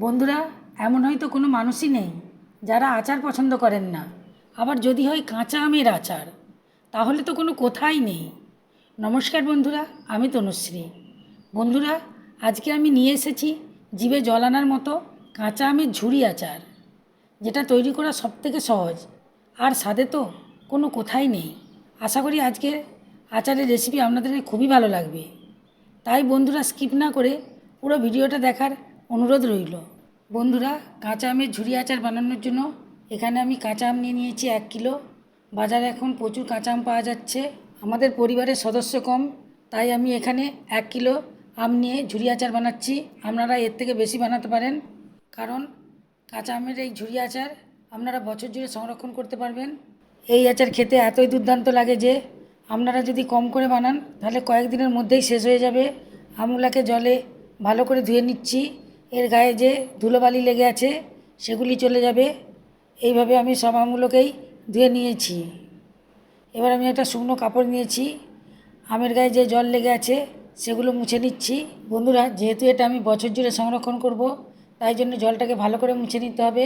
বন্ধুরা, এমন হয়তো কোনো মানুষই নেই যারা আচার পছন্দ করেন না। আবার যদি হয় কাঁচা আমের আচার, তাহলে তো কোনো কথাই নেই। নমস্কার বন্ধুরা, আমি তনুশ্রী। বন্ধুরা, আজকে আমি নিয়ে এসেছি জিভে জল আনার মতো কাঁচা আমের ঝুরি আচার, যেটা তৈরি করা সবথেকে সহজ আর স্বাদে তো কোনো কথাই নেই। আশা করি আজকের আচারের রেসিপি আপনাদের খুবই ভালো লাগবে। তাই বন্ধুরা, স্কিপ না করে পুরো ভিডিওটা দেখার অনুরোধ রইল। বন্ধুরা, কাঁচা আমের ঝুরি আচার বানানোর জন্য এখানে আমি কাঁচা আম নিয়ে নিয়েছি 1 কিলো। বাজারে এখন প্রচুর কাঁচা আম পাওয়া যাচ্ছে। আমাদের পরিবারের সদস্য কম, তাই আমি এখানে 1 কিলো আম নিয়ে ঝুরি আচার বানাচ্ছি। আপনারা এর থেকে বেশি বানাতে পারেন, কারণ কাঁচা আমের এই ঝুরি আচার আপনারা বছর জুড়ে সংরক্ষণ করতে পারবেন। এই আচার খেতে এতই দুর্দান্ত লাগে যে আপনারা যদি কম করে বানান তাহলে কয়েকদিনের মধ্যেই শেষ হয়ে যাবে। আমগুলাকে জলে ভালো করে ধুয়ে নিচ্ছি। এর গায়ে যে ধুলোবালি লেগে আছে সেগুলি চলে যাবে। এইভাবে আমি সব আমগুলোকেই ধুয়ে নিয়েছি। এবার আমি একটা শুকনো কাপড় নিয়েছি, আমের গায়ে যে জল লেগে আছে সেগুলো মুছে নিচ্ছি। বন্ধুরা, যেহেতু এটা আমি বছর জুড়ে সংরক্ষণ করব, তাই জন্য জলটাকে ভালো করে মুছে নিতে হবে।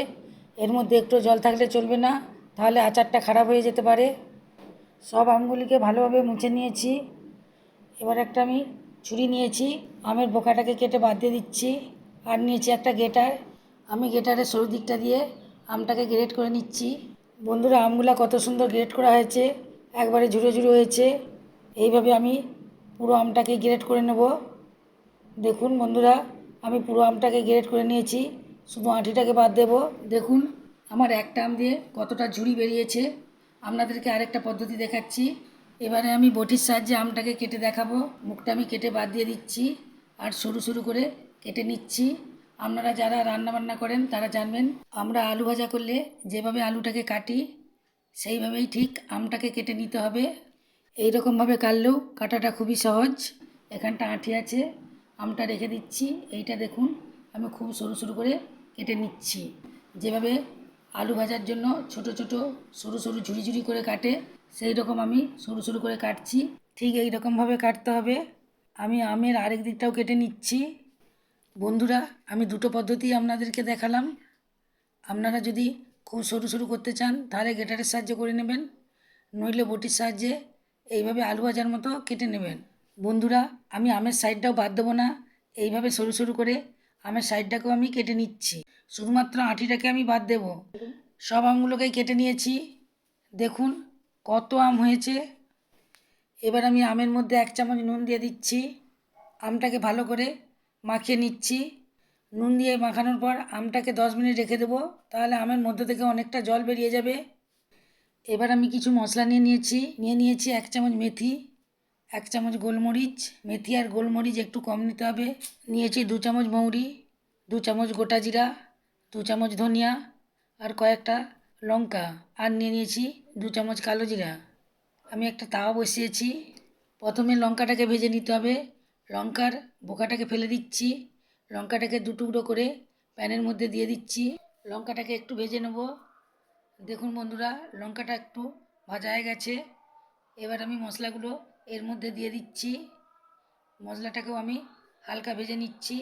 এর মধ্যে একটু জল থাকলে চলবে না, তাহলে আচারটা খারাপ হয়ে যেতে পারে। সব আমগুলিকে ভালোভাবে মুছে নিয়েছি। এবার একটা আমি ছুরি নিয়েছি, আমের বোকাটাকে কেটে বাদ দিয়ে দিচ্ছি। আর নিয়েছি একটা গ্রেটার, আমি গ্রেটারের সরু দিকটা দিয়ে আমটাকে গ্রেট করে নিচ্ছি। বন্ধুরা, আমগুলা কত সুন্দর গ্রেট করা হয়েছে, একবারে ঝুড়ো ঝুড়ো হয়েছে। এইভাবে আমি পুরো আমটাকে গ্রেট করে নেব। দেখুন বন্ধুরা, আমি পুরো আমটাকে গ্রেট করে নিয়েছি, শুধু আঁটিটাকে বাদ দেব। দেখুন আমার একটা আম দিয়ে কতটা ঝুড়ি বেরিয়েছে। আপনাদেরকে আরেকটা পদ্ধতি দেখাচ্ছি। এবারে আমি বটির সাহায্যে আমটাকে কেটে দেখাবো। মুখটা আমি কেটে বাদ দিয়ে দিচ্ছি আর সরু সরু করে কেটে নিচ্ছি। আপনারা যারা রান্না বান্না করেন তারা জানবেন, আমরা আলু ভাজা করলে যেভাবে আলুটাকে কাটি সেইভাবেই ঠিক আমটাকে কেটে নিতে হবে। এই রকমভাবে কাটলেও কাটাটা খুবই সহজ। এখানটা আঁটি আছে, আমটা রেখে দিচ্ছি। এইটা দেখুন আমি খুব সরু সরু করে কেটে নিচ্ছি। যেভাবে আলু ভাজার জন্য ছোট ছোট সরু সরু ঝুড়ি ঝুড়ি করে কাটে, সেই রকম আমি সরু সরু করে কাটছি। ঠিক এই রকমভাবে কাটতে হবে। আমি আমের আরেক দিকটাও কেটে নিচ্ছি। বন্ধুরা, আমি দুটো পদ্ধতি আপনাদেরকে দেখালাম। আপনারা যদি খুব সরু সরু করতে চান তাহলে গ্রেটারের সাহায্যে করে নেবেন, নইলে বটির সাহায্যে এইভাবে আলু ভাজার মতো কেটে নেবেন। বন্ধুরা, আমি আমের সাইডটাও বাদ দেবো না, এইভাবে সরু সরু করে আমের সাইডটাকেও আমি কেটে নিচ্ছি। শুধুমাত্র আঁটিটাকে আমি বাদ দেব। সব আমগুলোকেই কেটে নিয়েছি। দেখুন কত আম হয়েছে। এবার আমি আমের মধ্যে 1 চামচ নুন দিয়ে দিচ্ছি। আমটাকে ভালো করে মাখিয়ে নিচ্ছি। নুন দিয়ে মাখানোর পর আমটাকে 10 মিনিট রেখে দেবো, তাহলে আমের মধ্যে থেকে অনেকটা জল বেরিয়ে যাবে। এবার আমি কিছু মশলা নিয়ে নিয়েছি 1 চামচ মেথি, 1 চামচ গোলমরিচ। মেথি আর গোলমরিচ একটু কম নিতে হবে। নিয়েছি 2 চামচ মৌরি, 2 চামচ গোটা জিরা, 2 চামচ ধনিয়া আর কয়েকটা লঙ্কা, আর নিয়েছি 2 চামচ কালো জিরা। আমি একটা তাওয়া বসিয়েছি। প্রথমে লঙ্কাটাকে ভেজে নিতে হবে। লঙ্কার বোকাটাকে ফেলে দিচ্ছি। লঙ্কাটাকে 2 টুকরো করে প্যানের মধ্যে দিয়ে দিচ্ছি। লঙ্কাটাকে একটু ভেজে নেব। দেখুন বন্ধুরা, লঙ্কাটা একটু ভাজা হয়ে গেছে। এবার আমি মশলাগুলো এর মধ্যে দিয়ে দিচ্ছি। মশলাটাকেও আমি হালকা ভেজে নিচ্ছি।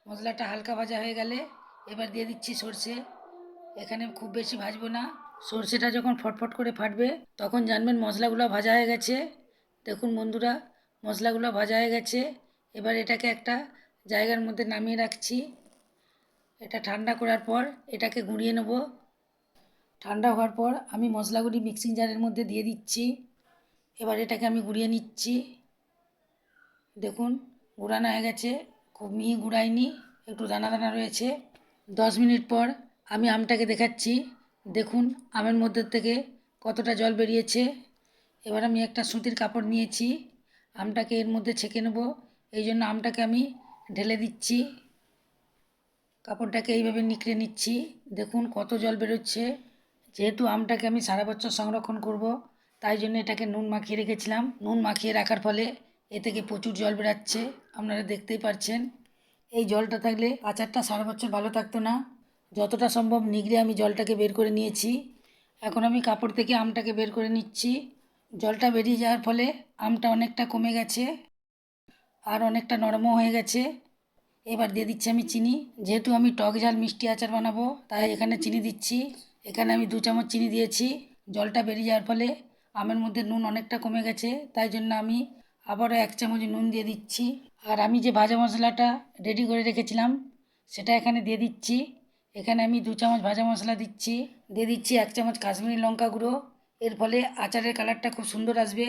মশলাটা হালকা ভাজা হয়ে গেলে এবার দিয়ে দিচ্ছি সর্ষে। এখানে খুব বেশি ভাজবো না। সর্ষেটা যখন ফটফট করে ফাটবে তখন জানবেন মশলাগুলো ভাজা হয়ে গেছে। দেখুন বন্ধুরা, মশলাগুলো ভাজা হয়ে গেছে। এবার এটাকে একটা জায়গার মধ্যে নামিয়ে রাখছি। এটা ঠান্ডা করার পর এটাকে গুঁড়িয়ে নেব। ঠান্ডা হওয়ার পর আমি মশলাগুলি মিক্সিং জারের মধ্যে দিয়ে দিচ্ছি। এবার এটাকে আমি গুঁড়িয়ে নিচ্ছি। দেখুন গুঁড়ানো হয়ে গেছে, খুব মিহি গুঁড়াইনি, একটু দানা দানা রয়েছে। 10 মিনিট পর আমি আমটাকে দেখাচ্ছি। দেখুন আমের মধ্যে থেকে কতটা জল বেরিয়েছে। এবার আমি একটা সুতির কাপড় নিয়েছি, আমটাকে এর মধ্যে ছেঁকে নেব। এই জন্য আমটাকে আমি ঢেলে দিচ্ছি। কাপড়টাকে এইভাবে নিকড়ে নিচ্ছি। দেখুন কত জল বেরোচ্ছে। যেহেতু আমটাকে আমি সারা বছর সংরক্ষণ করব, তাই জন্য এটাকে নুন মাখিয়ে রেখেছিলাম। নুন মাখিয়ে রাখার ফলে এ থেকে প্রচুর জল বেরাচ্ছে, আপনারা দেখতেই পাচ্ছেন। এই জলটা থাকলে আচারটা সারা বছর ভালো থাকতো না। যতটা সম্ভব নিগড়ে আমি জলটাকে বের করে নিয়েছি। এখন আমি কাপড় থেকে আমটাকে বের করে নিচ্ছি। জলটা বেরিয়ে যাওয়ার ফলে আমটা অনেকটা কমে গেছে আর অনেকটা নরমও হয়ে গেছে। এবার দিয়ে দিচ্ছি আমি চিনি। যেহেতু আমি টক ঝাল মিষ্টি আচার বানাবো তাই এখানে চিনি দিচ্ছি। এখানে আমি 2 চামচ চিনি দিয়েছি। জলটা বেরিয়ে যাওয়ার ফলে আমের মধ্যে নুন অনেকটা কমে গেছে, তাই জন্য আমি আবারও 1 চামচ নুন দিয়ে দিচ্ছি। আর আমি যে ভাজা মশলাটা রেডি করে রেখেছিলাম সেটা এখানে দিয়ে দিচ্ছি। এখানে আমি 2 চামচ ভাজা মশলা দিচ্ছি। দিয়ে দিচ্ছি 1 চামচ কাশ্মীরি লঙ্কা গুঁড়ো। এর ফলে আচারের কালারটা খুব সুন্দর আসবে।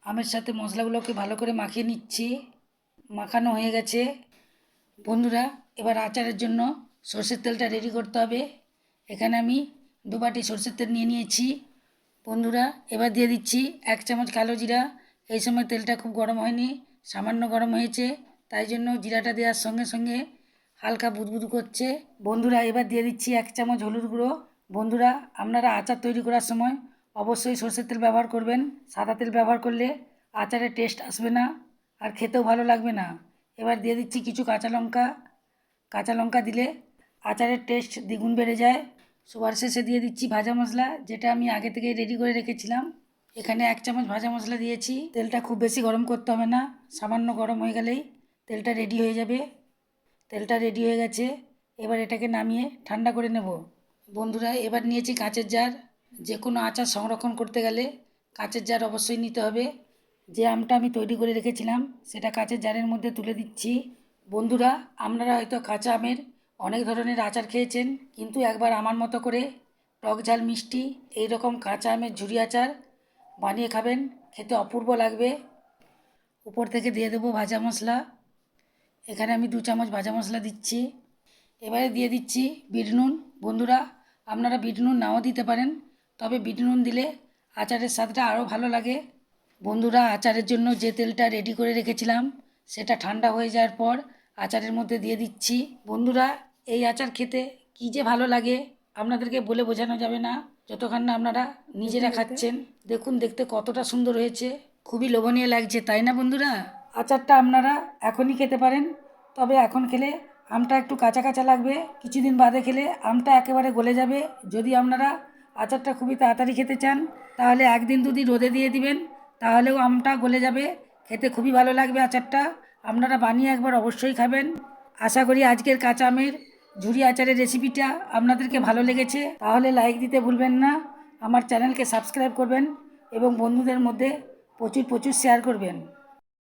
আমের সাথে মশলাগুলোকে ভালো করে মাখিয়ে নিচ্ছি। মাখানো হয়ে গেছে। বন্ধুরা, এবার আচারের জন্য সরষের তেলটা রেডি করতে হবে। এখানে আমি 2 বাটি সরষের তেল নিয়ে নিয়েছি। বন্ধুরা, এবার দিয়ে দিচ্ছি 1 চামচ কালো জিরা। এই সময় তেলটা খুব গরম হয়নি, সামান্য গরম হয়েছে, তাই জন্য জিরাটা দেওয়ার সঙ্গে সঙ্গে হালকা বুদবুদ করছে। বন্ধুরা, এবার দিয়ে দিচ্ছি 1 চামচ হলুদ গুঁড়ো। বন্ধুরা, আপনারা আচার তৈরি করার সময় অবশ্যই সরষের তেল ব্যবহার করবেন। সাদা তেল ব্যবহার করলে আচারের টেস্ট আসবে না আর খেতেও ভালো লাগবে না। এবার দিয়ে দিচ্ছি কিছু কাঁচা লঙ্কা দিলে আচারের টেস্ট দ্বিগুণ বেড়ে যায়। সবার শেষে দিয়ে দিচ্ছি ভাজা মশলা, যেটা আমি আগে থেকেই রেডি করে রেখেছিলাম। এখানে 1 চামচ ভাজা মশলা দিয়েছি। তেলটা খুব বেশি গরম করতে হবে না, সামান্য গরম হয়ে গেলেই তেলটা রেডি হয়ে যাবে। তেলটা রেডি হয়ে গেছে। এবার এটাকে নামিয়ে ঠান্ডা করে নেব। বন্ধুরা, এবার নিয়েছি কাঁচের জার। যে কোনো আচার সংরক্ষণ করতে গেলে কাঁচের জার অবশ্যই নিতে হবে। যে আমটা আমি তৈরি করে রেখেছিলাম সেটা কাঁচের জারের মধ্যে তুলে দিচ্ছি। বন্ধুরা, আপনারা হয়তো কাঁচা আমের অনেক ধরনের আচার খেয়েছেন, কিন্তু একবার আমার মতো করে টক ঝাল মিষ্টি এই রকম কাঁচা আমের ঝুরি আচার বানিয়ে খাবেন, খেতে অপূর্ব লাগবে। উপর থেকে দিয়ে দেবো ভাজা মশলা। এখানে আমি 2 চামচ ভাজা মশলা দিচ্ছি। এবারে দিয়ে দিচ্ছি বিট নুন। বন্ধুরা, আপনারা বিট নুন নাও দিতে পারেন, তবে বিট নুন দিলে আচারের স্বাদটা আরও ভালো লাগে। বন্ধুরা, আচারের জন্য যে তেলটা রেডি করে রেখেছিলাম সেটা ঠান্ডা হয়ে যাওয়ার পর আচারের মধ্যে দিয়ে দিচ্ছি। বন্ধুরা, এই আচার খেতে কী যে ভালো লাগে আপনাদেরকে বলে বোঝানো যাবে না, যতক্ষণ না আপনারা নিজেরা খাচ্ছেন। দেখুন, দেখতে কতটা সুন্দর হয়েছে, খুবই লোভনীয় লাগছে, তাই না বন্ধুরা? আচারটা আপনারা এখনই খেতে পারেন, তবে এখন খেলে আমটা একটু কাঁচা কাঁচা লাগবে। কিছুদিন বাদে খেলে আমটা একেবারে গলে যাবে। যদি আপনারা আচারটা খুবই তাড়াতাড়ি খেতে চান তাহলে 1 দিন 2 দিন রোদে দিয়ে দিবেন, তাহলেও আমটা গলে যাবে। খেতে খুবই ভালো লাগবে আচারটা। আপনারা বানিয়ে একবার অবশ্যই খাবেন। আশা করি আজকের কাঁচা আমের ঝুরি আচারের রেসিপিটা আপনাদেরকে ভালো লেগেছে। তাহলে লাইক দিতে ভুলবেন না, আমার চ্যানেলকে সাবস্ক্রাইব করবেন এবং বন্ধুদের মধ্যে প্রচুর শেয়ার করবেন।